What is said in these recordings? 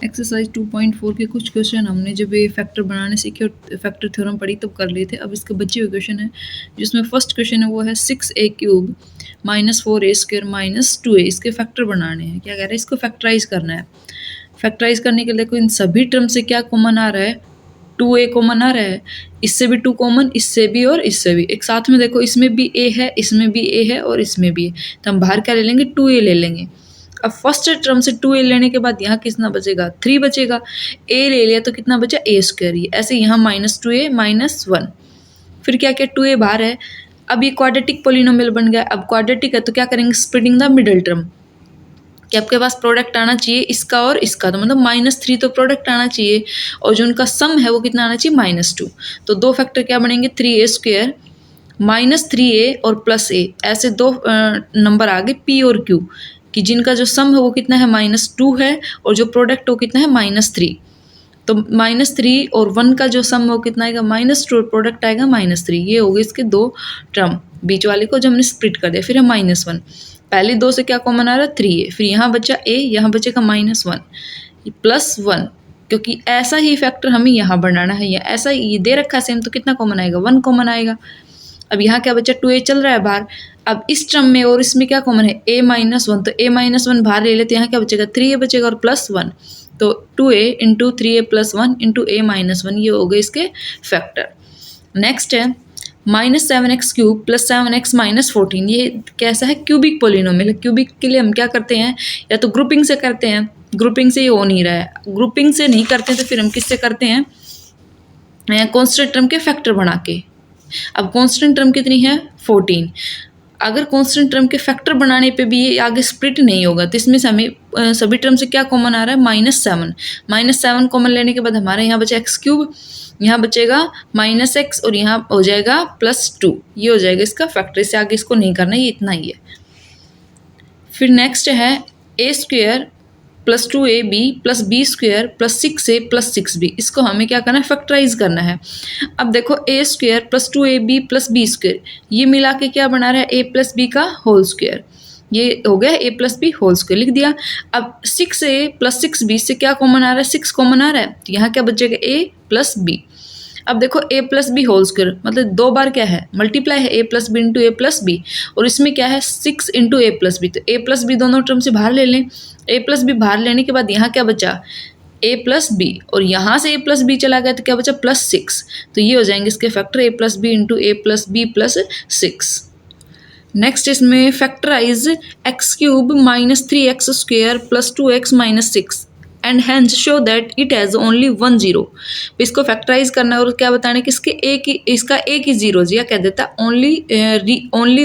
Exercise 2.4 के कुछ question हमने जब ये फैक्टर बनाने सीखे और फैक्टर थ्योरम पढ़ी तब कर लिए थे। अब इसके बचे हुए क्वेश्चन है, जिसमें फर्स्ट क्वेश्चन है वो है 6a³ -4a² -2a। इसके फैक्टर बनाने हैं। क्या कह रहे हैं, इसको फैक्टराइज करना है। फैक्टराइज करने के लिए देखो इन सभी टर्म से क्या कॉमन आ रहा है, 2a कॉमन आ रहा है, इससे भी 2 कॉमन, इससे भी और इससे भी। एक साथ में देखो इसमें भी a है, इसमें भी a है और इसमें भी है, तो हम बाहर क्या ले लेंगे, 2a ले लेंगे। अब फर्स्ट टर्म से 2a लेने के बाद यहाँ कितना बचेगा, 3 बचेगा। a ले लिया तो कितना बचा, a²। ऐसे यहाँ -2a -1। फिर क्या क्या, 2a बाहर है। अब ये क्वाड्रेटिक पोलिनोमियल बन गया। अब क्वाड्रेटिक है तो क्या करेंगे, स्प्लिटिंग द मिडिल टर्म, कि आपके पास प्रोडक्ट आना चाहिए इसका और इसका, तो मतलब -3 तो प्रोडक्ट आना चाहिए, और जो उनका सम है वो कितना आना चाहिए, -2। तो दो फैक्टर क्या बनेंगे, 3a² -3a और +a। ऐसे दो नंबर आ गए p और q, कि जिनका जो सम है वो कितना है, -2 है, और जो प्रोडक्ट वो कितना है, -3। तो -3 और 1 का जो सम है वो कितना आएगा, -2 और प्रोडक्ट आएगा -3। ये हो गए इसके दो टर्म, बीच वाले को जब हमने स्प्लिट कर दिया। फिर है -1, पहले दो से क्या कॉमन आ रहा है, 3a। फिर यहाँ बचा a, यहाँ बचेगा -1 +1, क्योंकि ऐसा ही फैक्टर हमें यहाँ बनाना है, या ऐसा ये दे रखा है सेम, तो कितना कॉमन आएगा, 1 कॉमन आएगा। अब यहाँ क्या बचा, 2a चल रहा है बाहर। अब इस टर्म में और इसमें क्या कॉमन है, a -1, तो a -1 बाहर ले लेते, यहाँ क्या बचेगा, 3a बचेगा और +1। तो 2a × 3a + 1 × a -1, ये हो गए इसके फैक्टर। नेक्स्ट है -7x³ + 7x -14। ये कैसा है, क्यूबिक पोलिनोमियल है। क्यूबिक के लिए हम क्या करते हैं, या तो ग्रुपिंग से करते हैं, ग्रुपिंग से ये हो नहीं रहा है, ग्रुपिंग से नहीं करते तो फिर हम किससे करते हैं, कॉन्स्टेंट टर्म के फैक्टर बना के। अब कांस्टेंट टर्म कितनी है, 14। अगर कांस्टेंट टर्म के फैक्टर बनाने पे भी ये आगे स्प्लिट नहीं होगा, तो इसमें से हमें सभी टर्म से क्या कॉमन आ रहा है, -7। -7 कॉमन लेने के बाद हमारे यहाँ बचा x³, यहाँ बचेगा -x और यहाँ हो जाएगा +2। ये हो जाएगा इसका फैक्टर। इससे आगे इसको नहीं करना, ये इतना ही है। फिर नेक्स्ट है a² + 2ab + b² + 6a + 6b। इसको हमें क्या करना है, फैक्टराइज करना है। अब देखो a² + 2ab + b², ये मिला के क्या बना रहा है, a + b का होल स्क्वायर। ये हो गया a + b होल स्क्वायर, लिख दिया। अब 6a + 6b से क्या कॉमन आ रहा है, 6 कॉमन आ रहा है, तो यहाँ क्या बचेगा, a + b। अब देखो a + b होल स्क्वायर मतलब दो बार क्या है, मल्टीप्लाई है, a + b × a + b, और इसमें क्या है, 6 × a + b। तो a + b दोनों टर्म से बाहर ले लें। a + b बाहर लेने के बाद यहाँ क्या बचा, a + b, और यहाँ से a + b चला गया तो क्या बचा, +6। तो ये हो जाएंगे इसके factor, a + b × a + b + 6। Next इसमें factorise x³ -3x² + 2x -6 and hence show that it has only 1 0। इसको फैक्टराइज करना है और क्या बताना है कि इसका एक ही जीरोज, या कह देता only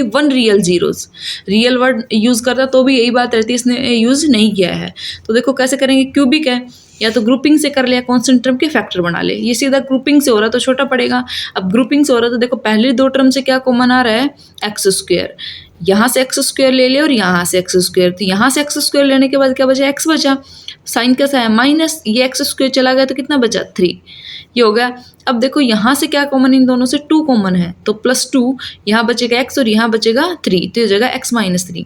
1 real zeros. Real word use करता तो भी यही बात रहती है, इसने यूज़ नहीं किया है। तो देखो कैसे करेंगे, क्यूबिक है, या तो ग्रुपिंग से कर लिया, कांस्टेंट टर्म के फैक्टर बना ले। ये सीधा ग्रुपिंग से हो रहा तो छोटा पड़ेगा। अब ग्रुपिंग से हो रहा तो देखो पहले दो टर्म से क्या कॉमन आ रहा है, x²। यहाँ से x² ले लिया और यहाँ से x², तो यहाँ से x² लेने के बाद क्या बचा, x बचा। साइन कैसा है, माइनस, ये x² चला गया तो कितना बचा, 3। ये हो गया। अब देखो यहाँ से क्या कॉमन, इन दोनों से 2 कॉमन है, तो +2, यहाँ बचेगा x और यहाँ बचेगा 3, तो ये जगह x -3।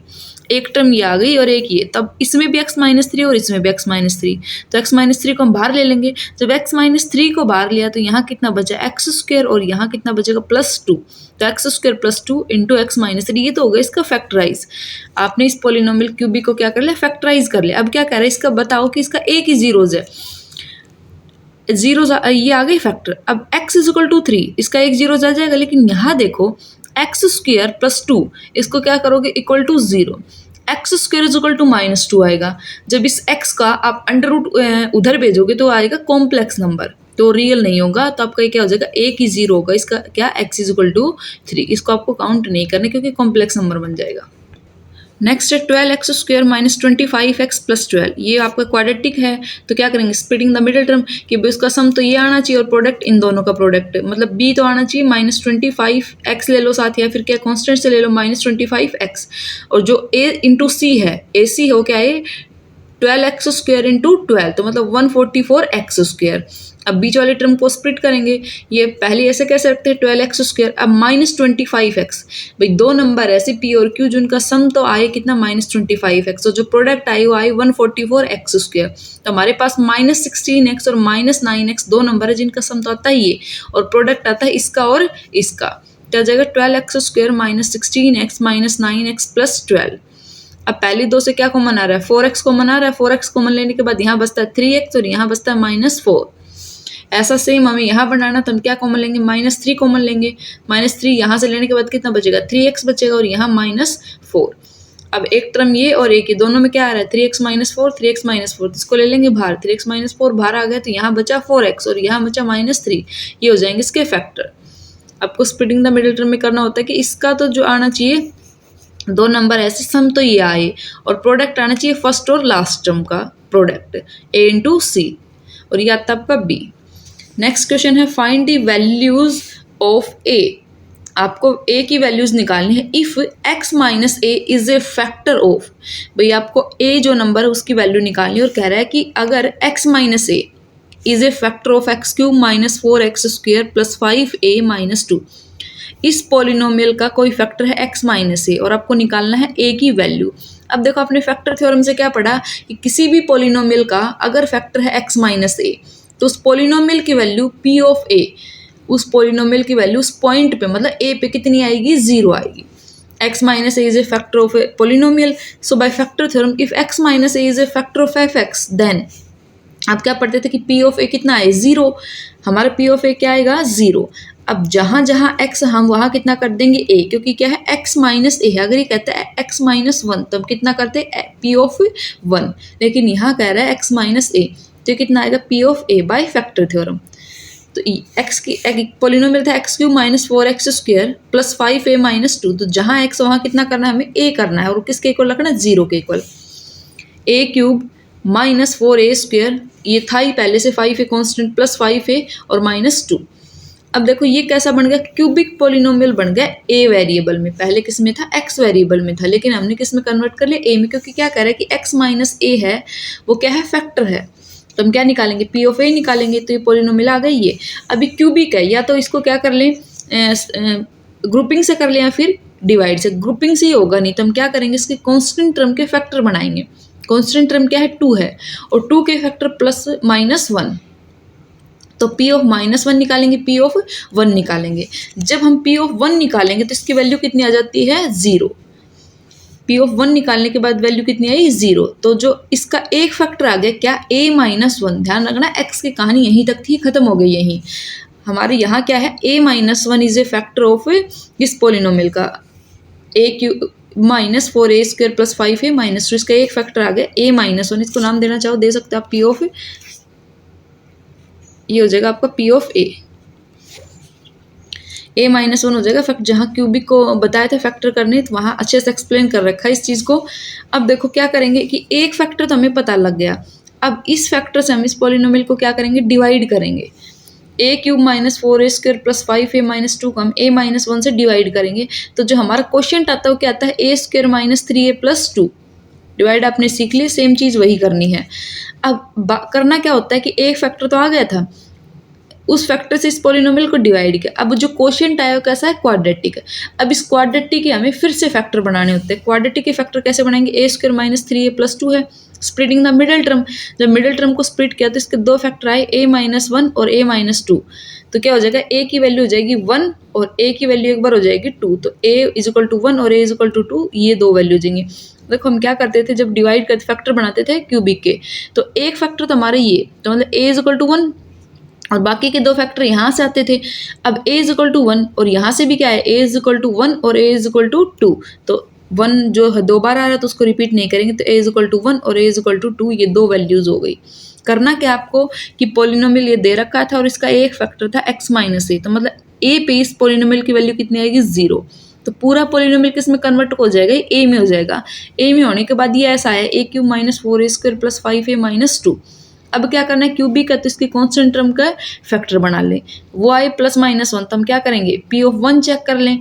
एक टर्म ये आ गई और एक ये, तब इसमें भी x -3 और इसमें भी x -3, तो x -3 को हम बाहर ले लेंगे। जब x -3 को बाहर लिया तो यहाँ कितना बचा, x² और यहाँ कितना बचेगा, +2। तो x² + 2 × x -3, ये तो हो गया इसका फैक्टराइज। आपने इस पोलिनोमियल क्यूबिक को क्या कर लिया, फैक्टराइज कर लिया। अब क्या कह रहे हैं, इसका बताओ कि इसका एक ही जीरोज है, जीरोज ये आ गई फैक्टर। अब x = 3, इसका एक जीरोज आ जाएगा, लेकिन यहाँ देखो x² + 2, इसको क्या करोगे, = 0। x² = -2 आएगा। जब इस x का आप √ उधर भेजोगे तो आएगा कॉम्प्लेक्स नंबर, तो रियल नहीं होगा, तो आपका क्या हो जाएगा, एक ही जीरो होगा। इसका क्या, x = 3, इसको आपको काउंट नहीं करना क्योंकि कॉम्प्लेक्स नंबर बन जाएगा। नेक्स्ट है 12x² -25x + 12। ये आपका क्वाड्रेटिक है, तो क्या करेंगे, स्प्लिटिंग द मिडिल टर्म, कि उसका सम तो ये आना चाहिए और प्रोडक्ट इन दोनों का प्रोडक्ट, मतलब b तो आना चाहिए, -25x ले लो साथ, या फिर क्या कांस्टेंट से ले लो, -25x। और जो a × c है, ac हो क्या है, 12x² इंटू 12, तो मतलब 144x²। अब बीच वाले टर्म को स्प्लिट करेंगे, ये पहले ऐसे कैसे रखते हैं 12x², अब -25x। भाई दो नंबर ऐसे P और Q जिनका सम तो आए कितना -25x, तो जो प्रोडक्ट आई वो आई 144x²। तो हमारे पास -16x और -9x दो नंबर है जिनका सम तो आता ही है और प्रोडक्ट आता है इसका और इसका। तो आ जाएगा 12x² -16x -9x + 12। अब पहली दो से क्या कॉमन आ रहा है 4x कॉमन आ रहा है, 4x कॉमन लेने के बाद यहाँ बचता है 3x और यहाँ बचता है -4। ऐसा सेम हमें यहाँ बनाना, तो हम क्या कॉमन लेंगे -3 कॉमन लेंगे। -3 यहाँ से लेने के बाद कितना बचेगा 3x बचेगा और यहाँ -4। अब एक टर्म ये और एक ये दोनों में क्या आ रहा है 3x -4 3x -4, तो इसको ले लेंगे बाहर, 3x -4 बाहर आ गया तो यहाँ बचा 4x और यहाँ बचा -3। ये हो जाएंगे इसके फैक्टर। आपको स्प्लिटिंग द मिडिल टर्म में करना होता है कि इसका तो जो आना चाहिए दो नंबर ऐसे सम तो ये आए और प्रोडक्ट आना चाहिए फर्स्ट और लास्ट टर्म का प्रोडक्ट a इंटू सी, और ये आता आपका b। नेक्स्ट क्वेश्चन है find the values of a। आपको a की वैल्यूज निकालनी है if x minus a is a factor of. भाई आपको a जो नंबर है उसकी वैल्यू निकालनी है और कह रहा है कि अगर x minus a is a factor of x³ -4x² + 5a - 2, इस पॉलिनोमियल का कोई फैक्टर है x माइनस ए और आपको निकालना है a की वैल्यू। अब देखो आपने फैक्टर थ्योरम से क्या पढ़ा कि किसी भी पॉलिनोमियल का अगर फैक्टर है x माइनस ए तो उस पॉलिनोमियल की वैल्यू p ऑफ a, उस पॉलिनोमियल की वैल्यू उस पॉइंट पे मतलब a पे कितनी आएगी 0 आएगी। x minus A is a factor of a polynomial, so by factor theorem if x minus A is a factor of f(x) then आप क्या पढ़ते थे कि p ऑफ a कितना है 0, हमारा p ऑफ a क्या आएगा 0। अब जहाँ जहाँ x हम वहाँ कितना कर देंगे a, क्योंकि क्या है x माइनस ए है। अगर ये कहता है x -1 तो हम कितना करते हैं p ऑफ 1, लेकिन यहाँ कह रहा है x माइनस ए तो कितना आएगा p of a bye factor theorem. तो x की पॉलिनोमियल था x³ -4x² + 5a - 2, तो जहाँ x वहाँ कितना करना है हमें a करना है और किसके इक्वल रखना है 0 के इक्वल। a³ -4a², ये था ही पहले से 5a कॉन्स्टेंट + 5a और -2। अब देखो ये कैसा बन गया क्यूबिक पॉलिनोमियल बन गया a वेरिएबल में, पहले किस में था x वेरिएबल में था, लेकिन हमने किस में कन्वर्ट कर लिया a में, क्योंकि क्या कह रहा है कि x माइनस a है वो क्या है फैक्टर है। तो हम क्या निकालेंगे p ऑफ a निकालेंगे, तो ये पॉलिनोमियल आ गई ये। अभी क्यूबिक है, या तो इसको क्या कर लें ग्रुपिंग से कर लें या फिर डिवाइड से। ग्रुपिंग से ही होगा नहीं तो हम क्या करेंगे इसके कॉन्स्टेंट टर्म के फैक्टर बनाएंगे। कॉन्स्टेंट टर्म क्या है 2 है और 2 के फैक्टर +-1, तो p ऑफ -1 निकालेंगे, p ऑफ 1 निकालेंगे। जब हम p ऑफ 1 निकालेंगे तो इसकी वैल्यू कितनी आ जाती है 0। p ऑफ 1 निकालने के बाद वैल्यू कितनी आई 0, तो जो इसका एक फैक्टर आ गया क्या a -1। ध्यान रखना x की कहानी यहीं तक थी, खत्म हो गई यहीं। हमारे यहाँ क्या है a -1 is a factor of इस पॉलिनोमियल का a³ -4a² + 5a - 2, इसका एक फैक्टर आ गया a -1। इसको नाम देना चाहो दे सकते हो आप p ऑफ, ये हो जाएगा आपका p ऑफ a। a -1 हो जाएगा फैक्टर, जहाँ क्यूबिक को बताया था फैक्टर करने तो वहाँ अच्छे से एक्सप्लेन कर रखा है इस चीज़ को। अब देखो क्या करेंगे कि एक फैक्टर तो हमें पता लग गया, अब इस फैक्टर से हम इस पॉलिनोमियल को क्या करेंगे डिवाइड करेंगे। a³ -4a² + 5a - 2 को हम a -1 से डिवाइड करेंगे, तो जो हमारा क्वेश्चन आता है वो क्या आता है a² -3a + 2। डिवाइड आपने सीख ली, सेम चीज़ वही करनी है। अब करना क्या होता है कि एक फैक्टर तो आ गया था, उस फैक्टर से इस पॉलिनोमियल को डिवाइड किया। अब जो क्वोशिएंट आया वो कैसा है क्वाड्रेटिक है। अब इस क्वाड्रेटिक के हमें फिर से फैक्टर बनाने होते हैं। क्वाड्रेटिक के फैक्टर कैसे बनाएंगे a² -3a + 2 है, स्प्लिटिंग द मिडिल टर्म। जब मिडिल टर्म को स्प्लिट किया तो इसके दो फैक्टर आए a -1 और a -2, तो क्या हो जाएगा a की वैल्यू हो जाएगी 1 और a की वैल्यू एक बार हो जाएगी 2, तो a = 1 और a = 2, ये दो वैल्यू देंगे। देखो हम क्या करते थे जब डिवाइड करते फैक्टर बनाते थे क्यूबिक के, तो एक फैक्टर तो हमारा ये, तो मतलब a = 1 और बाकी के दो फैक्टर यहाँ से आते थे। अब a = 1 और यहाँ से भी क्या है a = 1 और a = 2, तो 1 जो दो बार आ रहा है तो उसको रिपीट नहीं करेंगे, तो a = 1 और a = 2, ये दो वैल्यूज हो गई। करना क्या आपको कि पॉलिनोमियल ये दे रखा था और इसका एक फैक्टर था x -a, तो मतलब a पे इस पॉलिनोमियल की वैल्यू कितनी आएगी 0, तो पूरा पॉलिनोमियल किस में कन्वर्ट हो जाएगा a में हो जाएगा। a में होने के बाद ये ऐसा है a³ -4a² + 5a - 2। अब क्या करना है क्यूबिक है तो इसकी कांस्टेंट टर्म का फैक्टर बना लें, वो आए +-1, तो हम क्या करेंगे p ऑफ 1 चेक कर लें।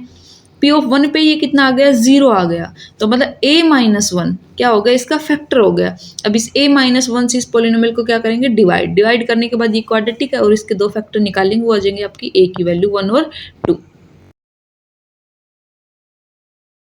पी ऑफ 1 पे ये कितना आ गया, 0 आ गया, तो मतलब a माइनस 1 क्या हो गया, इसका फैक्टर हो गया। अब इस a माइनस 1 से इस पोलिनोमियल को क्या करेंगे, डिवाइड करने के बाद ये क्वाड्रेटिक है और इसके दो फैक्टर निकालेंगे, वो आ जाएंगे आपकी a की वैल्यू 1 और 2।